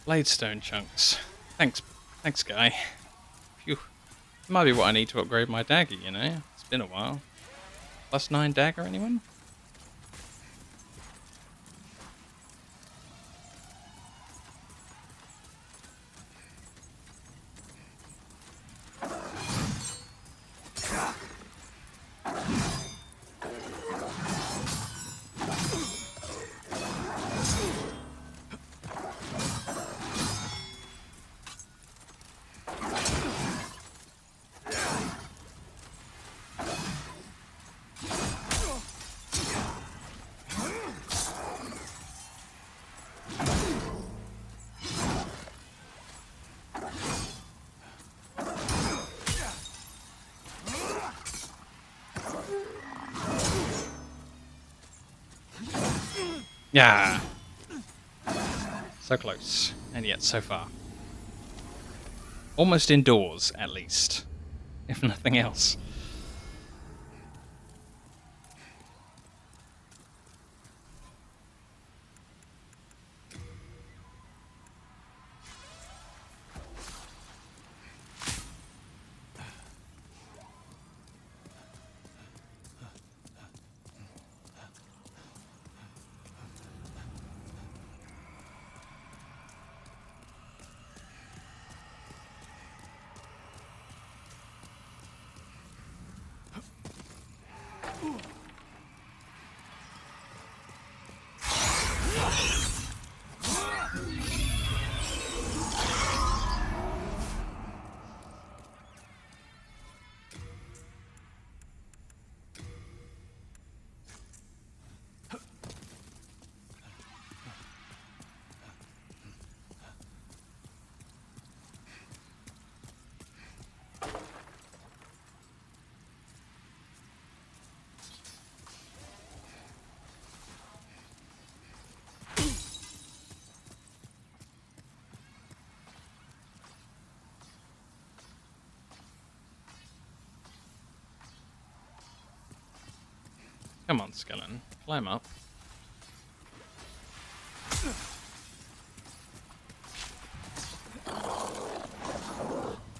Bladestone chunks. Thanks, guy. Phew. Might be what I need to upgrade my dagger, you know? It's been a while. +9 dagger, anyone? Yeah. So close, and yet so far. Almost indoors, at least, if nothing else. Come on, skeleton. Climb up.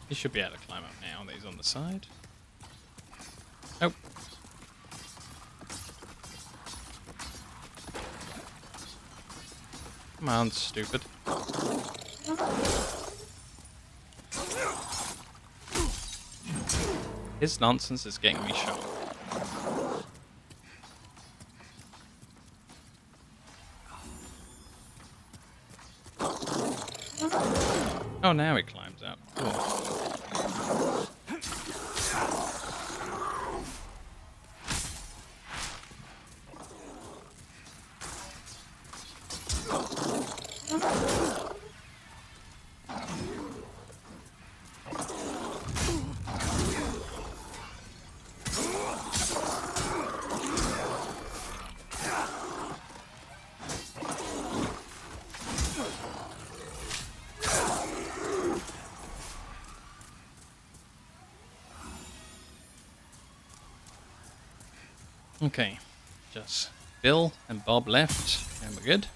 He should be able to climb up now that he's on the side. Oh. Come on, stupid. His nonsense is getting me shot. Oh, now he climbs up. Cool. Okay, just Bill and Bob left, and we're good.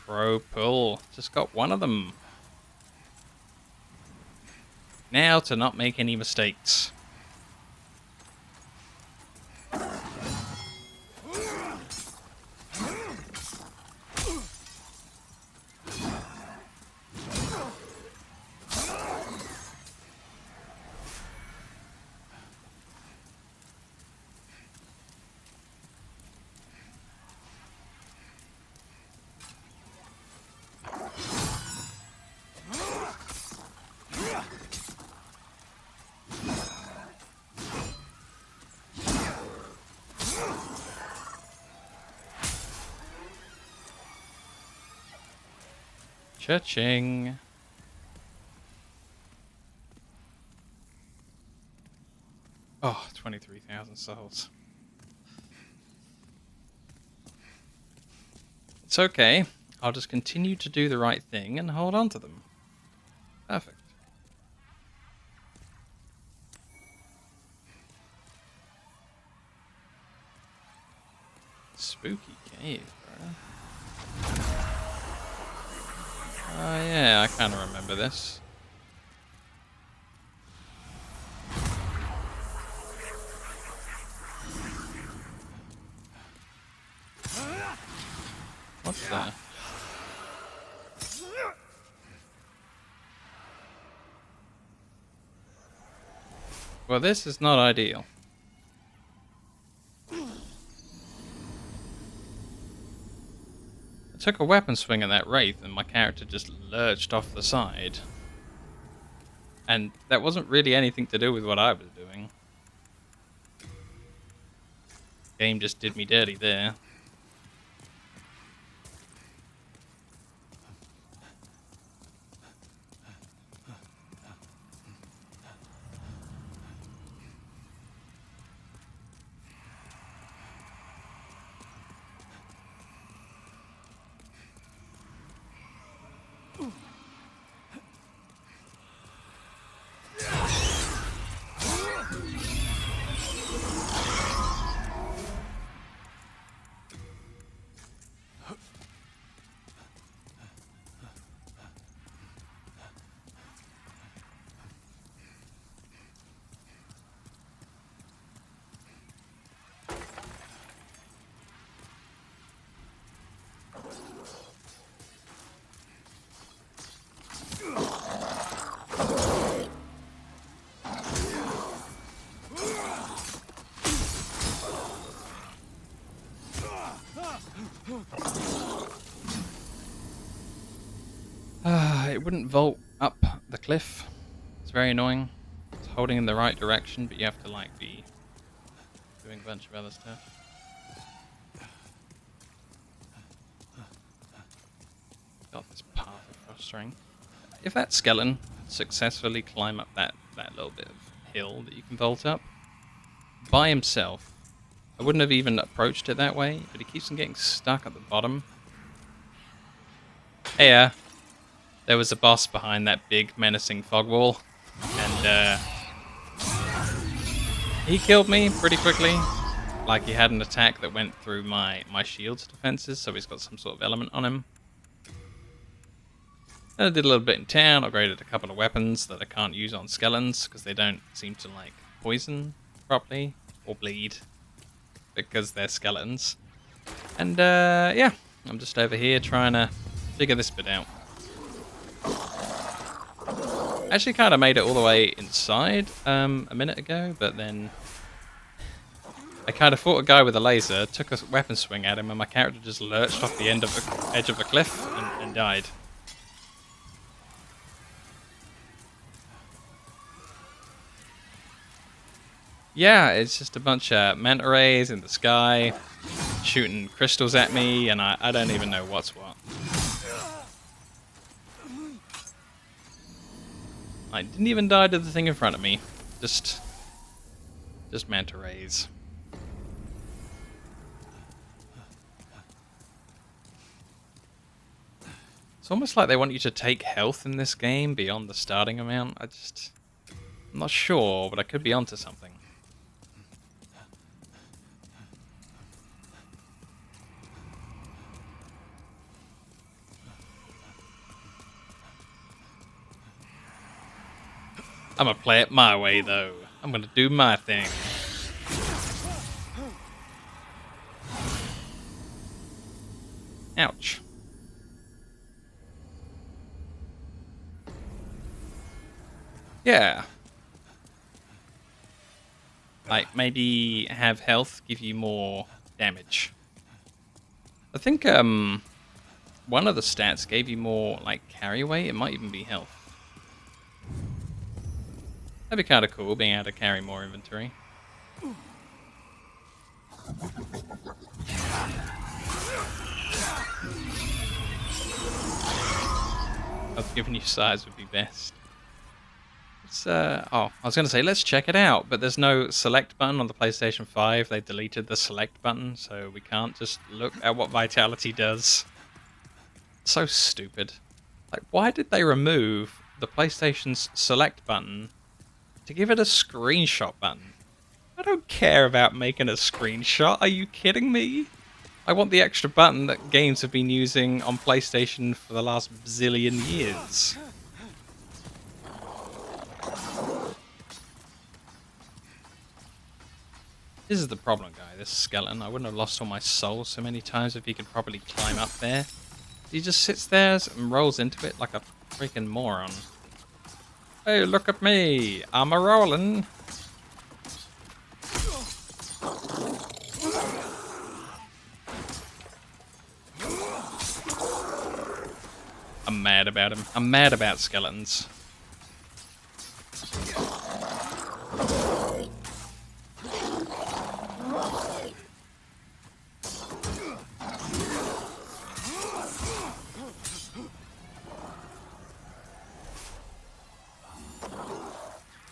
Pro pull, just got one of them. Now to not make any mistakes. Cha-ching. Oh, 23,000 souls. It's okay. I'll just continue to do the right thing and hold on to them. Perfect. spooky cave, bro. Oh yeah, I kind of remember this. What's that? Well, this is not ideal. I took a weapon swing at that wraith and my character just lurched off the side. And that wasn't really anything to do with what I was doing. Game just did me dirty there. It wouldn't vault up the cliff. It's very annoying. It's holding in the right direction, but you have to like be doing a bunch of other stuff. Got this path of frustrating. If that skeleton successfully climb up that little bit of hill that you can vault up by himself, I wouldn't have even approached it that way, but he keeps on getting stuck at the bottom. Hey, there was a boss behind that big menacing fog wall, and he killed me pretty quickly. Like he had an attack that went through my shield's defenses, so he's got some sort of element on him. And I did a little bit in town, upgraded a couple of weapons that I can't use on skeletons because they don't seem to like poison properly or bleed because they're skeletons. And yeah, I'm just over here trying to figure this bit out. Actually kind of made it all the way inside a minute ago, but then I kind of fought a guy with a laser, took a weapon swing at him, and my character just lurched off the edge of a cliff and died. Yeah, it's just a bunch of manta rays in the sky, shooting crystals at me, and I don't even know what's what. I didn't even die to the thing in front of me. Just manta rays. It's almost like they want you to take health in this game beyond the starting amount. I'm not sure, but I could be onto something. I'm gonna play it my way, though. I'm gonna do my thing. Ouch. Yeah. Like, maybe have health give you more damage. I think, one of the stats gave you more, like, carry weight. It might even be health. That'd be kind of cool, being able to carry more inventory. I was giving you size would be best. It's, oh, I was going to say, let's check it out, but there's no select button on the PlayStation 5. They deleted the select button, so we can't just look at what Vitality does. It's so stupid. Like, why did they remove the PlayStation's select button to give it a screenshot button? I don't care about making a screenshot. Are you kidding me? I want the extra button that games have been using on PlayStation for the last bazillion years. This is the problem, guy, this skeleton. I wouldn't have lost all my souls so many times if he could probably climb up there. He just sits there and rolls into it like a freaking moron. Hey, look at me! I'm a rollin'! I'm mad about him. I'm mad about skeletons.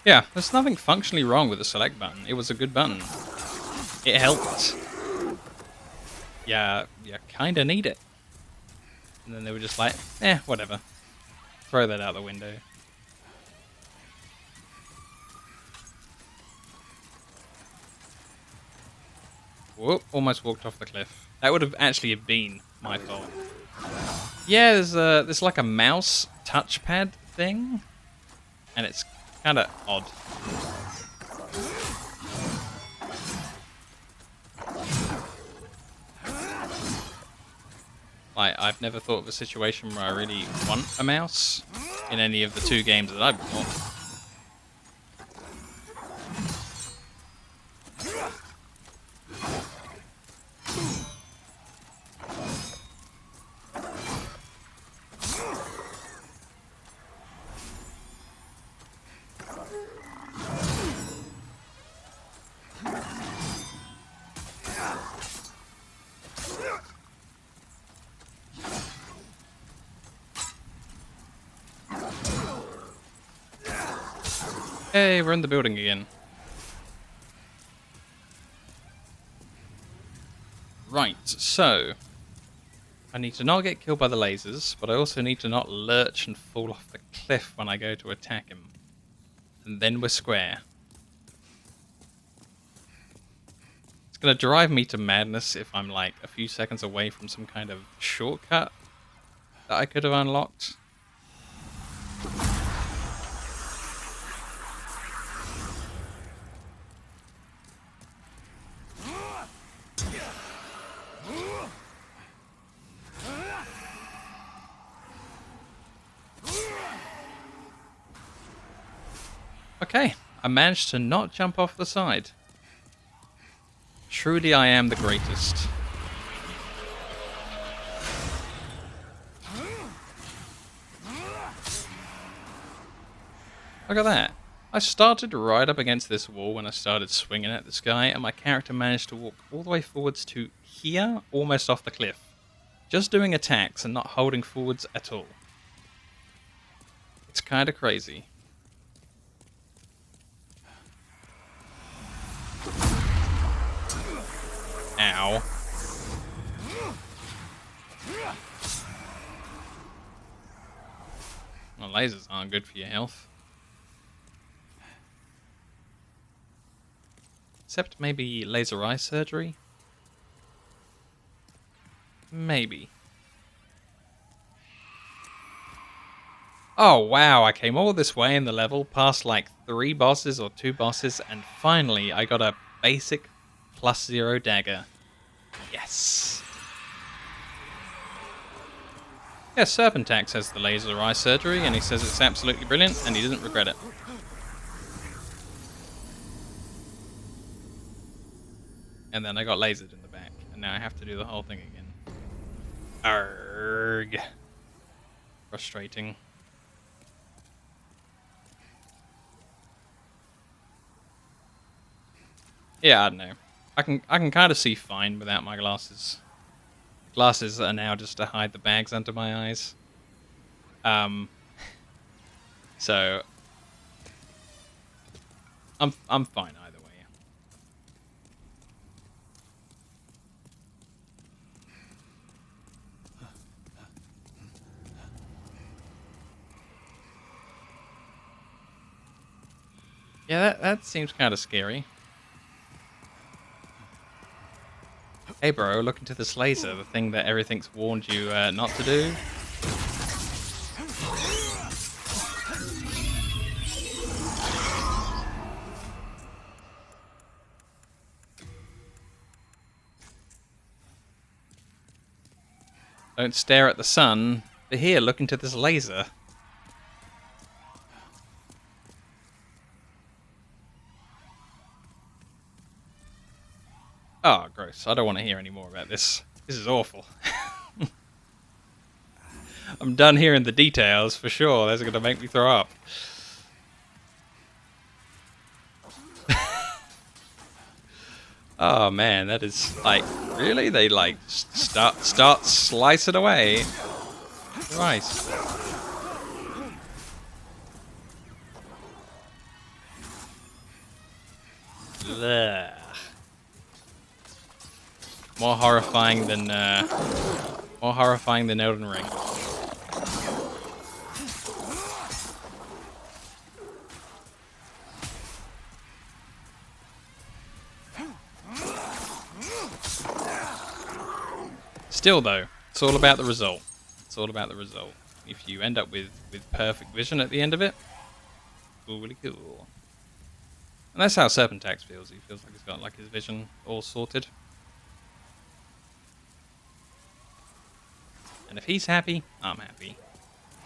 Yeah, there's nothing functionally wrong with the select button. It was a good button. It helped. Yeah, you kinda need it. And then they were just like, whatever. Throw that out the window. Whoop, almost walked off the cliff. That would have actually been my fault. Yeah, there's like a mouse touchpad thing. And it's kinda odd. Like, I've never thought of a situation where I really want a mouse in any of the 2 games that I've bought. Hey, we're in the building again. Right, so I need to not get killed by the lasers, but I also need to not lurch and fall off the cliff when I go to attack him. And then we're square. It's gonna drive me to madness if I'm like a few seconds away from some kind of shortcut that I could have unlocked. Okay, I managed to not jump off the side. Truly I am the greatest. Look at that. I started right up against this wall when I started swinging at this guy, and my character managed to walk all the way forwards to here, almost off the cliff. Just doing attacks and not holding forwards at all. It's kind of crazy. Ow. Well, lasers aren't good for your health. Except maybe laser eye surgery? Maybe. Oh wow, I came all this way in the level, past like 3 bosses or 2 bosses, and finally I got a basic +0 dagger. Yes! Yeah, Serpentax has the laser eye surgery, and he says it's absolutely brilliant, and he doesn't regret it. And then I got lasered in the back, and now I have to do the whole thing again. Arrgh. Frustrating. Yeah, I don't know. I can kind of see fine without my glasses. Glasses are now just to hide the bags under my eyes. So I'm fine either way. Yeah, that seems kind of scary. Hey bro, look into this laser, the thing that everything's warned you not to do. Don't stare at the sun, but here, look into this laser. Oh, gross. I don't want to hear any more about this. This is awful. I'm done hearing the details, for sure. That's going to make me throw up. Oh, man, that is, like, really? They, like, start slicing away? Christ. Blech. More horrifying than Elden Ring. Still, though, it's all about the result. It's all about the result. If you end up with perfect vision at the end of it, really cool. And that's how Serpentax feels. He feels like he's got like his vision all sorted. And if he's happy, I'm happy.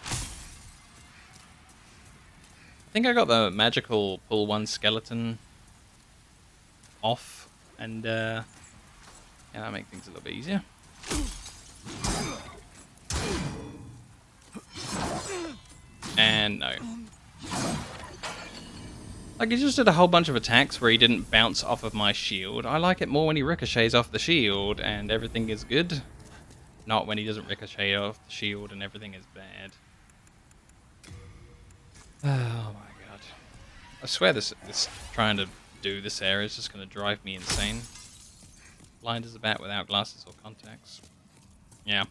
I think I got the magical pull one skeleton off, and yeah, that'll make things a little bit easier. And no. Like, he just did a whole bunch of attacks where he didn't bounce off of my shield. I like it more when he ricochets off the shield and everything is good. Not when he doesn't ricochet off the shield and everything is bad. Oh my god. I swear this trying to do this area is just going to drive me insane. Blind as a bat without glasses or contacts. Yeah.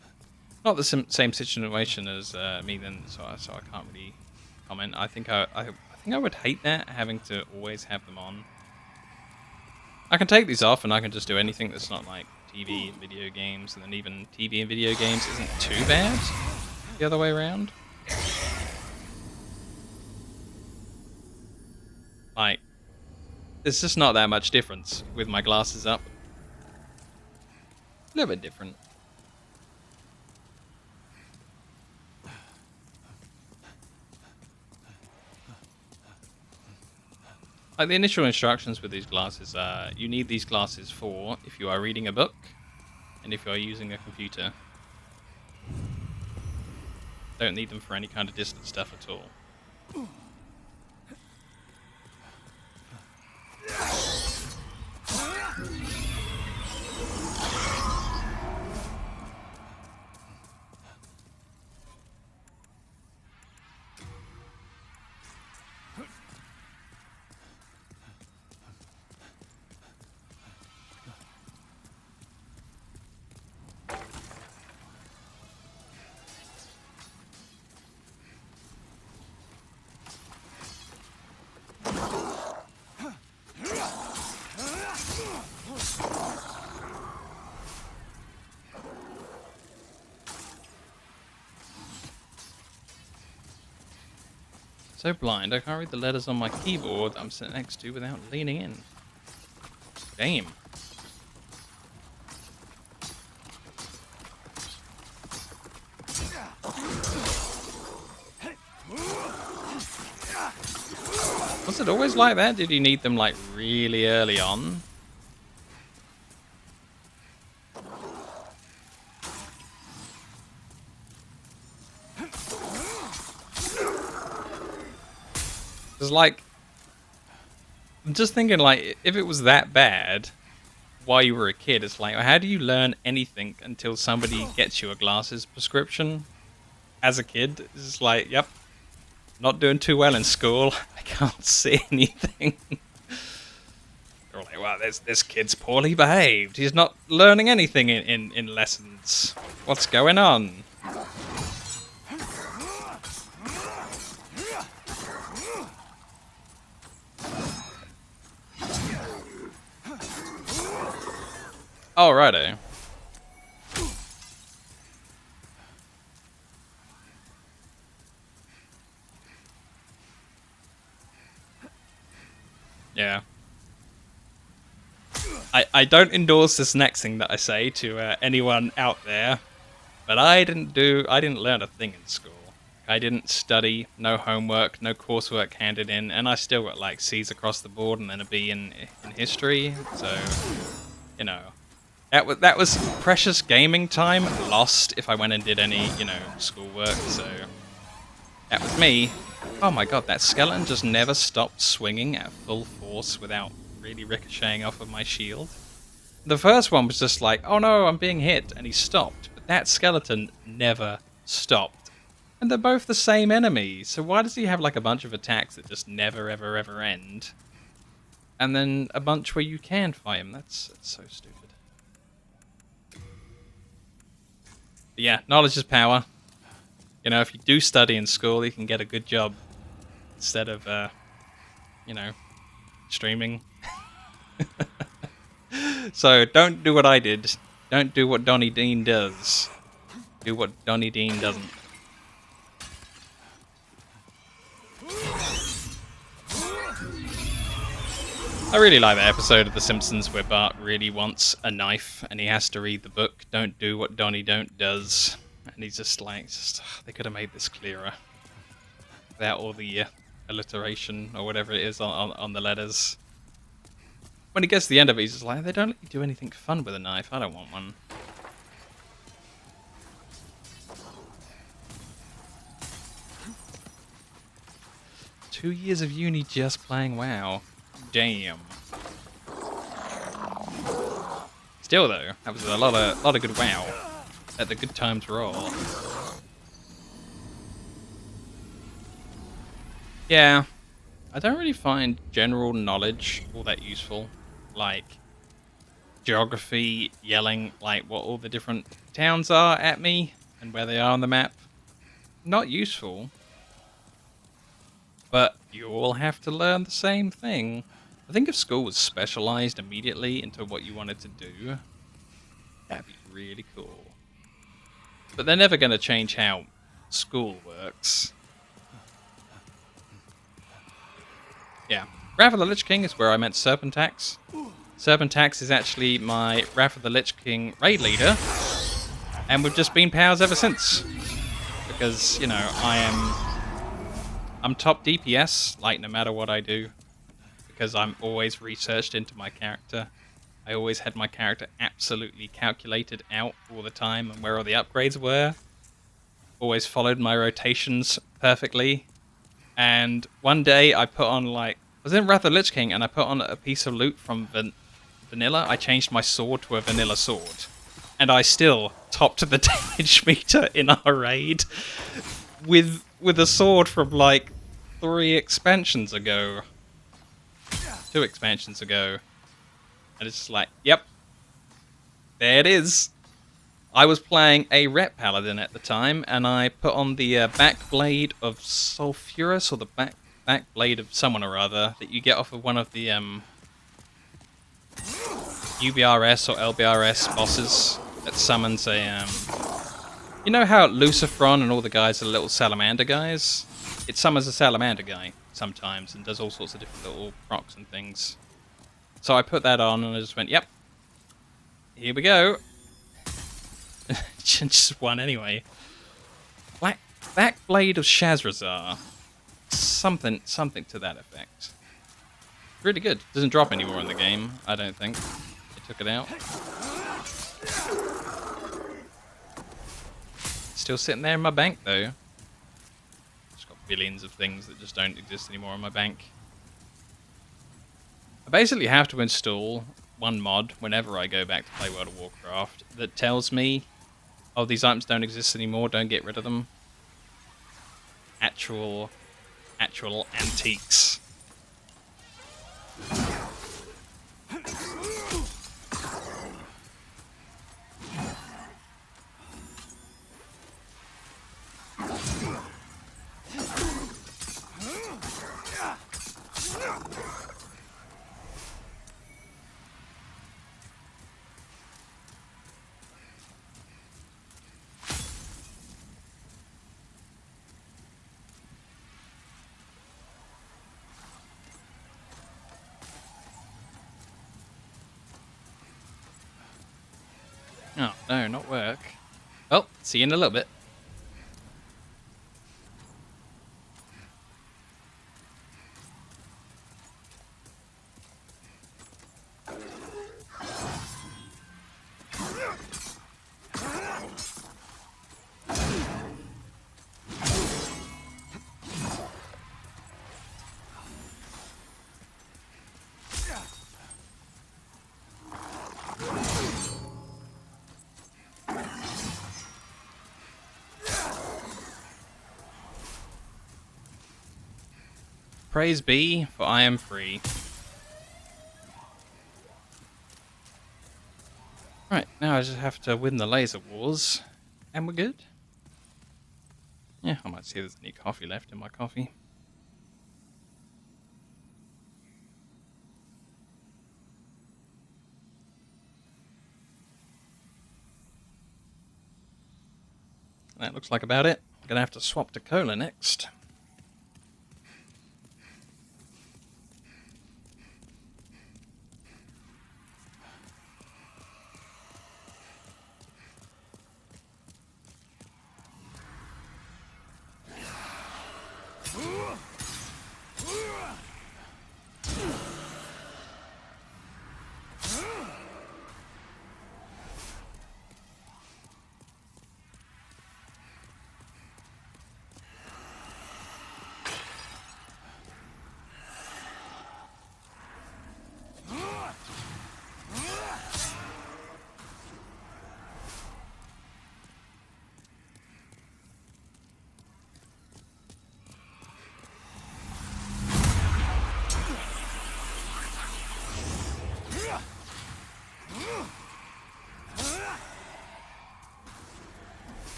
Not the same situation as me then, so I can't really comment. I think I would hate that, having to always have them on. I can take these off and I can just do anything that's not like TV and video games, and then even TV and video games isn't too bad the other way around. Like, there's just not that much difference with my glasses up. A little bit different. Like, the initial instructions with these glasses are, you need these glasses for if you are reading a book and if you are using a computer. Don't need them for any kind of distant stuff at all. So blind, I can't read the letters on my keyboard that I'm sitting next to without leaning in. Damn. Was it always like that? Did you need them like really early on? Because, like, I'm just thinking, like, if it was that bad while you were a kid, it's like, how do you learn anything until somebody gets you a glasses prescription? As a kid, it's just like, yep, not doing too well in school. I can't see anything. They're like, wow, this kid's poorly behaved. He's not learning anything in lessons. What's going on? Oh, righto. Yeah. I don't endorse this next thing that I say to anyone out there, but I didn't learn a thing in school. I didn't study, no homework, no coursework handed in, and I still got like C's across the board and then a B in history. So, you know, that was precious gaming time lost if I went and did any, schoolwork. So that was me. Oh my god, that skeleton just never stopped swinging at full force without really ricocheting off of my shield. The first one was just like, oh no, I'm being hit, and he stopped. But that skeleton never stopped. And they're both the same enemy, so why does he have like a bunch of attacks that just never ever ever end? And then a bunch where you can fight him, that's so stupid. But yeah, knowledge is power. You know, if you do study in school, you can get a good job instead of, streaming. So don't do what I did. Don't do what Donnie Dean does. Do what Donnie Dean doesn't. I really like that episode of The Simpsons where Bart really wants a knife and he has to read the book, Don't Do What Donnie Don't Does. And he's just like, they could have made this clearer. Without all the alliteration or whatever it is on the letters. When he gets to the end of it, he's just like, they don't let you do anything fun with a knife. I don't want one. Two years of uni just playing WoW. Damn. Still though, that was a lot of good WoW. Let the good times roll. Yeah, I don't really find general knowledge all that useful. Like geography, yelling like what all the different towns are at me and where they are on the map. Not useful. But you all have to learn the same thing. I think if school was specialized immediately into what you wanted to do, that'd be really cool. But they're never going to change how school works. Yeah. Wrath of the Lich King is where I meant Serpentax. Serpentax is actually my Wrath of the Lich King raid leader. And we've just been pals ever since. Because, I'm top DPS, like no matter what I do. Because I'm always researched into my character. I always had my character absolutely calculated out all the time and where all the upgrades were. Always followed my rotations perfectly. And one day I put on I was in Wrath of the Lich King and I put on a piece of loot from Vanilla. I changed my sword to a vanilla sword. And I still topped the damage meter in our raid with a sword from 3 expansions ago. 2 expansions ago. And it's just like, yep. There it is. I was playing a Rep Paladin at the time, and I put on the Backblade of Sulfurous, or the Backblade of someone or other, that you get off of one of the UBRS or LBRS bosses that summons a... You know how Lucifron and all the guys are little salamander guys? It summons a salamander guy sometimes and does all sorts of different little procs and things. So I put that on and I just went, yep. Here we go. Just one anyway. Backblade of Shazrazar. Something to that effect. Really good. Doesn't drop anymore in the game, I don't think. They took it out. Still sitting there in my bank though. Just got billions of things that just don't exist anymore in my bank. I basically have to install one mod whenever I go back to play World of Warcraft that tells me, oh, these items don't exist anymore, don't get rid of them. Actual antiques. Oh, no, not work. Well, see you in a little bit. Praise be, for I am free. Right, now I just have to win the laser wars, and we're good. Yeah, I might see if there's any coffee left in my coffee. That looks like about it. I'm going to have to swap to cola next.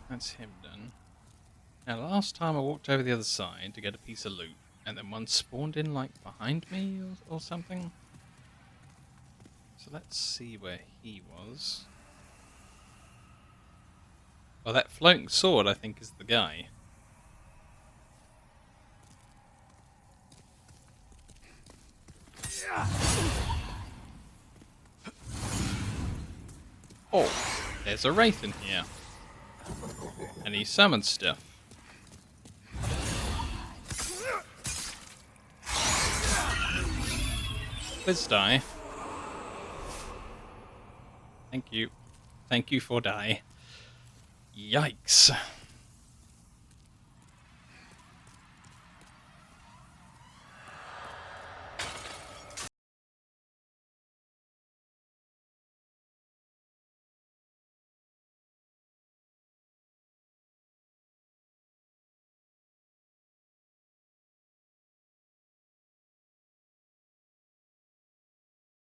That's him done. Now, last time I walked over the other side to get a piece of loot, and then one spawned in, like, behind me or something. So let's see where he was. Oh, that floating sword, I think, is the guy. Oh, there's a wraith in here. And he summoned stuff. Please die. Thank you. Thank you for die. Yikes.